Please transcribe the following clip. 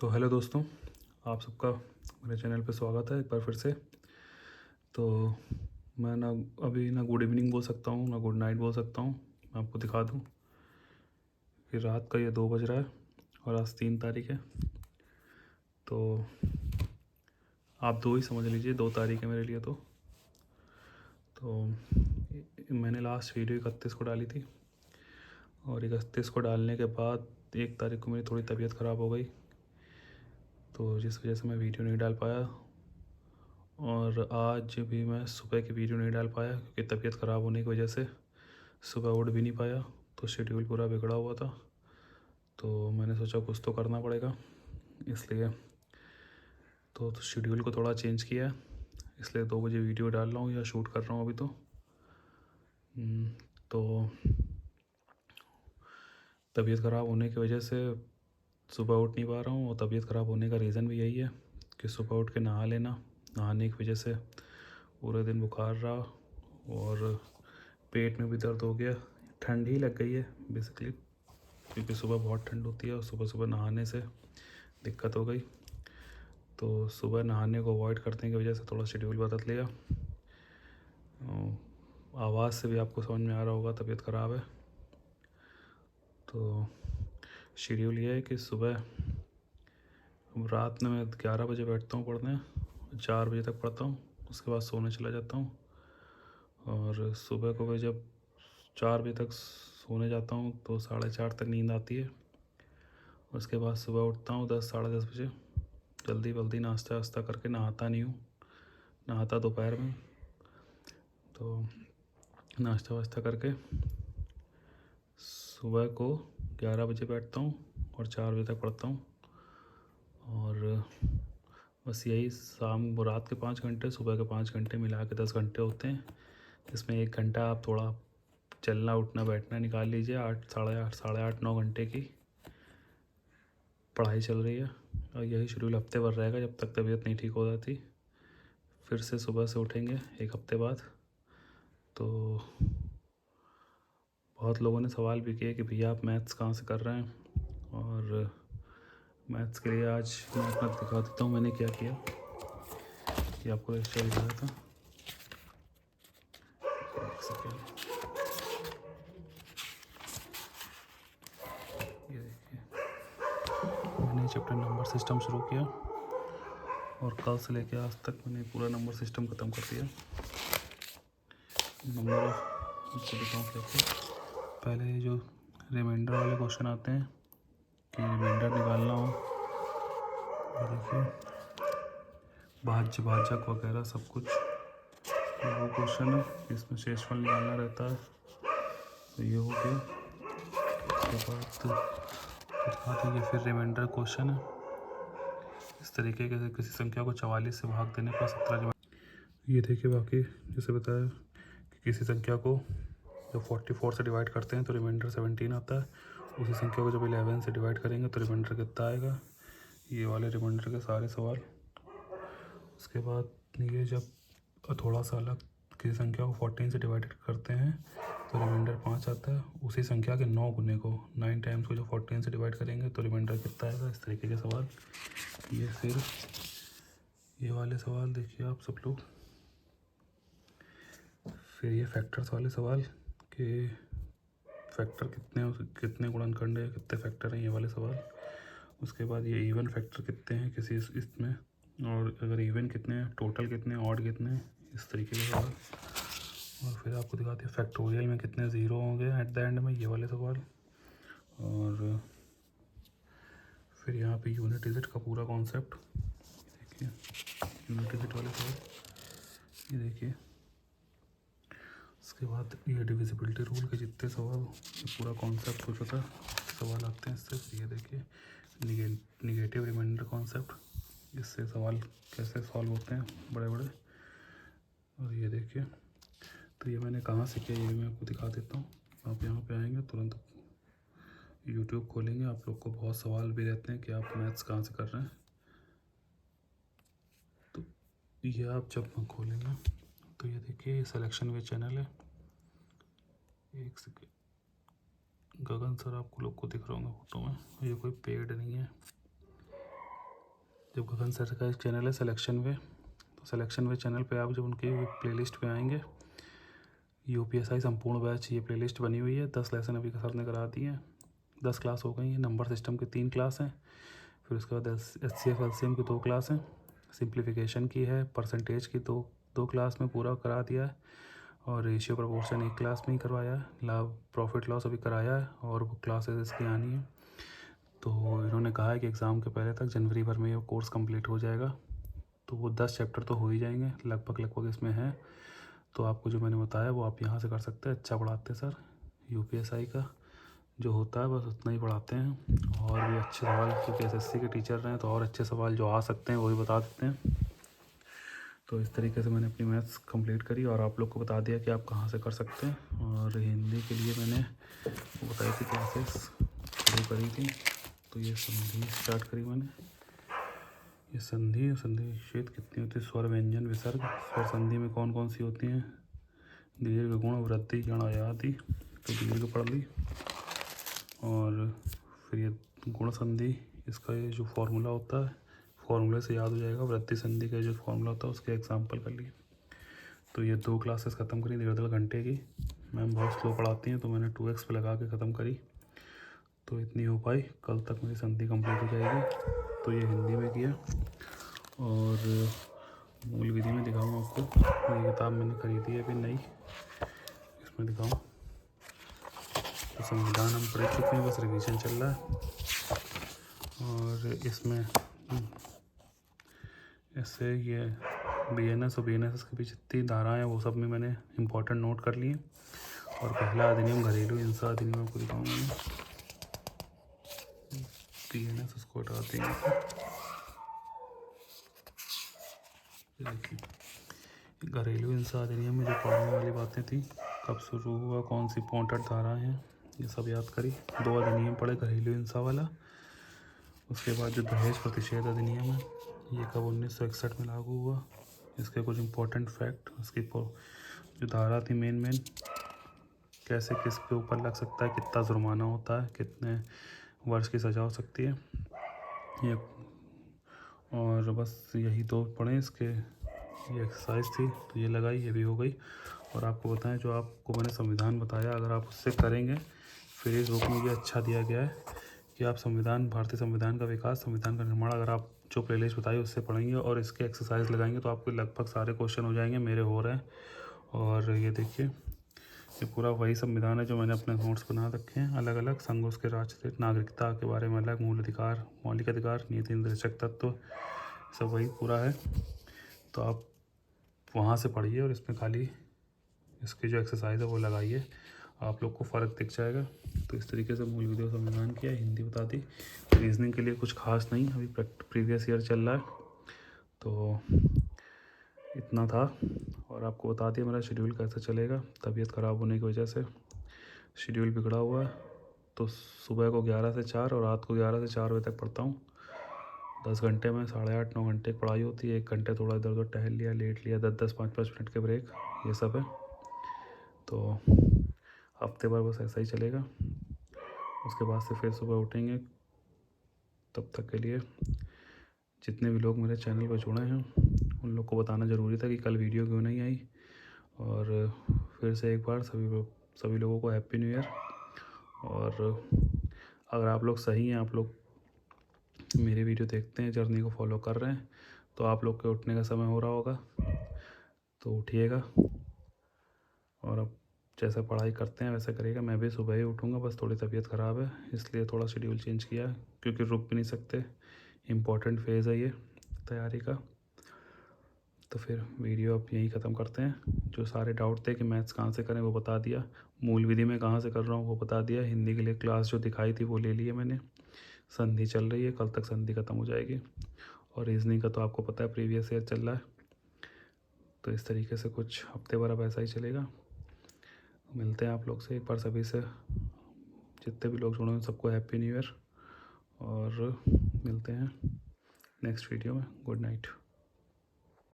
तो हेलो दोस्तों, आप सबका मेरे चैनल पे स्वागत है एक बार फिर से। तो मैं ना अभी ना गुड इवनिंग बोल सकता हूँ ना गुड नाइट बोल सकता हूँ। मैं आपको दिखा दूँ कि रात का ये 2 बज रहा है और आज 3 तारीख है। तो आप 2 ही समझ लीजिए, 2 तारीख है मेरे लिए। तो मैंने लास्ट वीडियो 31 को डाली थी और 31 को डालने के बाद 1 तारीख को मेरी थोड़ी तबीयत ख़राब हो गई, तो जिस वजह से मैं वीडियो नहीं डाल पाया। और आज भी मैं सुबह की वीडियो नहीं डाल पाया क्योंकि तबीयत ख़राब होने की वजह से सुबह उठ भी नहीं पाया, तो शेड्यूल पूरा बिगड़ा हुआ था। तो मैंने सोचा कुछ तो करना पड़ेगा, इसलिए तो शेड्यूल को थोड़ा चेंज किया है। इसलिए 2 बजे वीडियो डाल रहा हूँ या शूट कर रहा हूँ अभी। तो तबीयत ख़राब होने की वजह से सुबह उठ नहीं पा रहा हूँ, और तबीयत ख़राब होने का रीज़न भी यही है कि सुबह उठ के नहा लेना। नहाने की वजह से पूरे दिन बुखार रहा और पेट में भी दर्द हो गया। ठंड ही लग गई है बेसिकली, क्योंकि सुबह बहुत ठंड होती है और सुबह सुबह नहाने से दिक्कत हो गई। तो सुबह नहाने को अवॉइड करने की वजह से थोड़ा शेड्यूल बदल लिया। आवाज़ से भी आपको समझ में आ रहा होगा तबीयत ख़राब है। तो शेड्यूल ये है कि सुबह रात में मैं 11 बजे बैठता हूँ पढ़ने, 4 बजे तक पढ़ता हूँ, उसके बाद सोने चला जाता हूँ। और सुबह को मैं जब 4 बजे तक सोने जाता हूँ तो 4:30 तक नींद आती है। उसके बाद सुबह उठता हूँ 10 साढ़े 10 बजे, जल्दी जल्दी नाश्ता वास्ता करके। नहाता नहीं हूँ, नहाता दोपहर में। तो नाश्ता वास्ता करके सुबह को 11 बजे बैठता हूँ और 4 बजे तक पढ़ता हूँ। और बस यही, रात के 5 घंटे, सुबह के 5 घंटे मिला के 10 घंटे होते हैं। इसमें 1 घंटा आप थोड़ा चलना उठना बैठना निकाल लीजिए। 8 साढ़े आठ 9 घंटे की पढ़ाई चल रही है। और यही शेड्यूल हफ्ते भर रहेगा जब तक तबीयत नहीं ठीक हो जाती। फिर से सुबह से उठेंगे 1 हफ्ते बाद। तो बहुत लोगों ने सवाल भी किए कि भैया आप मैथ्स कहाँ से कर रहे हैं, और मैथ्स के लिए आज मैं अपना दिखा देता हूँ मैंने क्या किया। ये आपको एक्स्ट्रा दिखाया था, एक सेकेंड। ये देखिए, मैंने चैप्टर नंबर सिस्टम शुरू किया और कल से लेकर आज तक मैंने पूरा नंबर सिस्टम ख़त्म कर दिया। नंबर आपको दिखाऊँ क्या क्या। पहले जो रिमाइंडर वाले क्वेश्चन आते हैं कि रिमाइंडर निकालना हो, ये देखिए भाज्य भाजक वगैरह सब कुछ, वो क्वेश्चन है। इसमें शेषफल निकालना रहता है। तो ये हो गया। उसके बाद ये फिर रिमाइंडर क्वेश्चन है। इस तरीके के किसी संख्या को 44 से भाग देने पर 17। ये देखिए, बाकी जैसे बताया कि किसी संख्या को जब 44 से डिवाइड करते हैं तो रिमाइंडर 17 आता है। उसी संख्या को जब 11 से डिवाइड करेंगे तो रिमाइंडर कितना आएगा। ये वाले रिमाइंडर के सारे सवाल। उसके बाद ये जब थोड़ा सा अलग किसी संख्या को 14 से डिवाइड करते हैं तो रिमाइंडर 5 आता है। उसी संख्या के 9 गुने को 9 टाइम्स को जब 14 से डिवाइड करेंगे तो रिमाइंडर कितना आएगा। इस तरीके के सवाल। ये फिर ये वाले सवाल देखिए आप सब लोग। फिर ये फैक्टर्स वाले सवाल कि फैक्टर कितने गुणनखंड है, कितने फैक्टर हैं, ये वाले सवाल। उसके बाद ये इवन फैक्टर कितने हैं किसी इसमें, और अगर इवन कितने हैं, टोटल कितने हैं, ऑड कितने हैं, इस तरीके के सवाल। और फिर आपको दिखाते हैं फैक्टोरियल में कितने ज़ीरो होंगे एट द एंड में, ये वाले सवाल। और फिर यहाँ पे यूनिट डिजिट का पूरा कॉन्सेप्ट देखिए, यूनिट डिजिट वाले सवाल ये देखिए। उसके बाद ये डिविजिबिलिटी रूल के जितने सवाल, ये पूरा कॉन्सेप्ट हो चुका है, सवाल आते हैं इससे। ये देखिए निगेटिव रिमाइंडर कॉन्सेप्ट, इससे सवाल कैसे सॉल्व होते हैं बड़े बड़े। और ये देखिए, तो ये मैंने कहाँ से किया ये मैं आपको दिखा देता हूँ। आप यहाँ पे आएंगे, तुरंत यूट्यूब खोलेंगे, आप लोग को बहुत सवाल भी रहते हैं कि आप मैथ्स कहाँ से कर रहे हैं। तो ये आप जब खोलेंगे तो ये देखिए, ये सिलेक्शन वे चैनल है। एक सेकेंड, गगन सर आपको लोग को दिख रहा होगा फोटो में। ये कोई पेड नहीं है, जब गगन सर का एक चैनल है सिलेक्शन वे, तो सिलेक्शन वे चैनल पे आप जब उनकी प्लेलिस्ट पे आएंगे, यूपीएसआई संपूर्ण बैच ये प्लेलिस्ट बनी हुई है। 10 लेसन अभी सर ने करा दिए हैं, 10 क्लास हो गई हैं। नंबर सिस्टम की 3 क्लास हैं, फिर उसके बाद HCF LCM की 2 क्लास हैं, सिंप्लीफिकेशन की है, परसेंटेज की दो क्लास में पूरा करा दिया है, और रेशियो प्रोपोर्शन 1 क्लास में ही करवाया है। लाभ प्रॉफिट लॉस अभी कराया है, और वो क्लासेस इसकी आनी है। तो इन्होंने कहा है कि एग्ज़ाम के पहले तक जनवरी भर में ये कोर्स कंप्लीट हो जाएगा। तो वो 10 चैप्टर तो हो ही जाएंगे लगभग इसमें है। तो आपको जो मैंने बताया वो आप यहाँ से कर सकते हैं। अच्छा पढ़ाते हैं सर, यूपीएसआई का जो होता है बस उतना ही पढ़ाते हैं, और भी अच्छे सवाल, क्योंकि SSC के टीचर रहे हैं तो और अच्छे सवाल जो आ सकते हैं वही बता देते हैं। तो इस तरीके से मैंने अपनी मैथ्स कंप्लीट करी, और आप लोग को बता दिया कि आप कहाँ से कर सकते हैं। और हिंदी के लिए मैंने वो बताई थी क्लासेस शुरू करी थी। तो ये संधि स्टार्ट करी मैंने, ये संधि विच्छेद कितनी होती है, स्वर व्यंजन विसर्ग, स्वर संधि में कौन कौन सी होती हैं, दीर्घ गुण वृद्धि गण आदि, तो दीर्घ पढ़ ली। और फिर ये गुण संधि, इसका ये जो फॉर्मूला होता है फॉर्मूले से याद हो जाएगा। वृद्धि संधि का जो फॉर्मूला होता है उसके एग्जाम्पल कर लिए। तो ये 2 क्लासेस ख़त्म करी 1.5 घंटे की। मैम बहुत स्लो पढ़ाती हैं तो मैंने 2x पे लगा के ख़त्म करी, तो इतनी हो पाई। कल तक मेरी संधि कंप्लीट हो जाएगी। तो ये हिंदी में किया। और मूल विधि में दिखाऊँ आपको, ये किताब मैंने खरीदी है अभी नई, इसमें दिखाऊँ। तो संविधान हम पढ़ चुके हैं, बस रिवीजन चल रहा है। और इसमें इससे ये BNS और BNSS के बीच जितनी धाराएँ हैं वो सब में मैंने इम्पोर्टेंट नोट कर लिए। और पहला अधिनियम घरेलू हिंसा अधिनियम आपको दिखाऊँ मैंने, BNS उसको हटा देंगे। देखिए घरेलू हिंसा अधिनियम में जो पढ़ने वाली बातें थी, कब शुरू हुआ, कौन सी इंपॉर्टेंट धाराएँ हैं, ये सब याद करी। 2 अधिनियम पढ़े घरेलू हिंसा वाला। उसके बाद जो दहेज प्रतिषेध अधिनियम है, ये कब 1961 में लागू हुआ, इसके कुछ इम्पोर्टेंट फैक्ट, उसकी जो धारा थी मेन कैसे किसके ऊपर लग सकता है, कितना जुर्माना होता है, कितने वर्ष की सज़ा हो सकती है ये। और बस यही 2 पढ़े इसके, ये एक्सरसाइज थी तो ये लगाई, ये भी हो गई। और आपको बताएं जो आपको मैंने संविधान बताया, अगर आप उससे करेंगे, फिर इस बुक में ये अच्छा दिया गया है कि आप संविधान, भारतीय संविधान का विकास, संविधान का निर्माण, अगर आप जो प्लेलिस्ट बताई उससे पढ़ेंगे और इसके एक्सरसाइज लगाएंगे तो आपके लगभग सारे क्वेश्चन हो जाएंगे। मेरे हो रहे हैं। और ये देखिए, ये पूरा वही संविधान है जो मैंने अपने नोट्स बना रखे हैं अलग अलग। संघ उसके राष्ट्र, नागरिकता के बारे में अलग, मूल अधिकार, मौलिक अधिकार, नीति निर्देशक तत्व, सब वही पूरा है। तो आप वहाँ से पढ़िए और इसमें खाली इसकी जो एक्सरसाइज है वो लगाइए, आप लोग को फ़र्क दिख जाएगा। तो इस तरीके से मूल विधि संविधान किया, हिंदी बता दी। रीजनिंग के लिए कुछ खास नहीं, अभी प्रीवियस ईयर चल रहा है, तो इतना था। और आपको बता दिया मेरा शेड्यूल कैसे चलेगा। तबीयत ख़राब होने की वजह से शेड्यूल बिगड़ा हुआ है। तो सुबह को 11 से 4 और रात को 11 से 4 बजे तक पढ़ता हूँ। 10 घंटे में 8.5-9 घंटे की पढ़ाई होती है। 1 घंटे थोड़ा इधर उधर टहल लिया, लेट लिया, 10-10 5-5 मिनट के ब्रेक, ये सब है। तो हफ्ते भर बस ऐसा ही चलेगा। उसके बाद से फिर सुबह उठेंगे। तब तक के लिए जितने भी लोग मेरे चैनल पर जुड़े हैं उन लोग को बताना ज़रूरी था कि कल वीडियो क्यों नहीं आई। और फिर से एक बार सभी लोगों को हैप्पी न्यू ईयर। और अगर आप लोग सही हैं, आप लोग मेरी वीडियो देखते हैं, जर्नी को फॉलो कर रहे हैं, तो आप लोग के उठने का समय हो रहा होगा, तो उठिएगा। और अब जैसा पढ़ाई करते हैं वैसा करिएगा। मैं भी सुबह ही उठूँगा, बस थोड़ी तबीयत ख़राब है इसलिए थोड़ा शेड्यूल चेंज किया है, क्योंकि रुक भी नहीं सकते। इम्पॉर्टेंट फेज़ है ये तैयारी का। तो फिर वीडियो अब यहीं ख़त्म करते हैं। जो सारे डाउट थे कि मैथ्स कहाँ से करें वो बता दिया, मूल विधि में कहाँ से कर रहा हूँ वो बता दिया, हिंदी के लिए क्लास जो दिखाई थी वो ले ली है मैंने। संधि चल रही है, कल तक संधि ख़त्म हो जाएगी। और रीजनिंग का तो आपको पता है प्रीवियस ईयर चल रहा है। तो इस तरीके से कुछ हफ्ते भर अब ऐसा ही चलेगा। मिलते हैं आप लोग से एक बार, सभी से, जितने भी लोग जुड़े हैं सबको हैप्पी न्यू ईयर। और मिलते हैं नेक्स्ट वीडियो में। Good night.